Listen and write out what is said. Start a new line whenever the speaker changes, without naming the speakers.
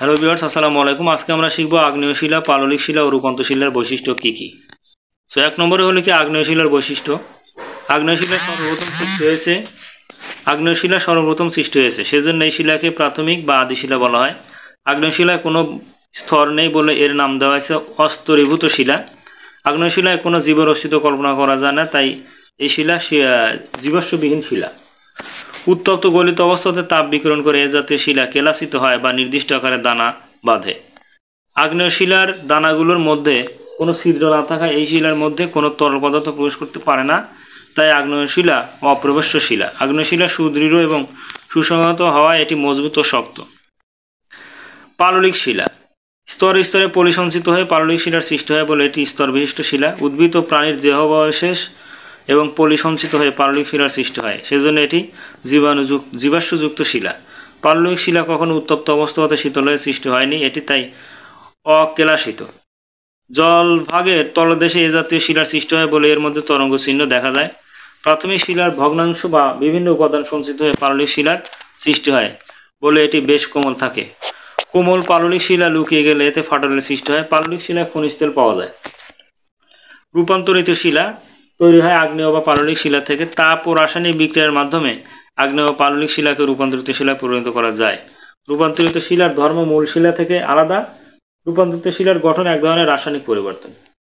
Hello viewers, আসসালামু আলাইকুম। আজকে আমরা শিখব আগ্নেয় শিলা, পাললিক শিলা ও রূপান্তর শিলার বৈশিষ্ট্য কী কী। সো এক নম্বরে হলো কি আগ্নেয় শিলার বৈশিষ্ট্য। আগ্নেয় শিলা সর্বপ্রথম সৃষ্টি হয়েছে, সেজন্য এই শিলাকে প্রাথমিক বা আদি শিলা বলা হয়। আগ্নেয় শিলায় কোনো স্তর নেই বলে এর নাম দেওয়া হয়েছে অস্তরীভূত শিলা। আগ্নেয় শিলায় কোনো জীবের অস্তিত্ব কল্পনা করা যায় না, তাই এই শিলা জীবাশ্মবিহীন শিলা। উত্তপ্ত গলিত অবস্থাতে তাপ বিকিরণ করে এ জাতীয় শিলা কেলাসিত হয় বা নির্দিষ্ট আকারে দানা বাঁধে। আগ্নেয় শিলার দানাগুলোর মধ্যে কোনো ছিদ্র না থাকায় এই শিলার মধ্যে কোনো তরল পদার্থ প্রবেশ করতে পারে না, তাই আগ্নেয় শিলা অপ্রবেশ্য শিলা। আগ্নেয় শিলা সুদৃঢ় এবং সুসংহত হওয়ায় এটি মজবুত ও শক্ত। পাললিক শিলা স্তরে স্তরে পলিসঞ্চিত হয়ে পাললিক শিলার সৃষ্টি হয় বলে এটি স্তর বিশিষ্ট শিলা। উদ্ভিদ ও প্রাণীর দেহাবশেষ এবং পলিসঞ্চিত হয়ে পাললিক শিলার সৃষ্টি হয়, সেজন্য এটি জীবাশ্মযুক্ত শিলা। পাললিক শিলা কখনো উত্তপ্ত অবস্থা হতে শীতল হয়ে সৃষ্টি হয়নি, এটি তাই অকেলাসিত। জলভাগের তলদেশে এ জাতীয় শিলার সৃষ্টি হয় বলে এর মধ্যে তরঙ্গ চিহ্ন দেখা যায়। প্রাথমিক শিলার ভগ্নাংশ বা বিভিন্ন উপাদান সঞ্চিত হয়ে পাললিক শিলার সৃষ্টি হয় বলে এটি বেশ কোমল থাকে। কোমল পাললিক শিলা লুকিয়ে গেলে এতে ফাটলের সৃষ্টি হয়। পাললিক শিলায় খনিজ তেল পাওয়া যায়। রূপান্তরিত শিলা তৈরি হয় আগ্নেয় বা পাললিক শিলা থেকে। তাপ ও রাসায়নিক বিক্রিয়ার মাধ্যমে আগ্নেয় ও পাললিক শিলাকে রূপান্তরিত শিলায় পরিণত করা যায়। রূপান্তরিত শিলার ধর্ম মূল শিলা থেকে আলাদা। রূপান্তরিত শিলার গঠন এক ধরনের রাসায়নিক পরিবর্তন।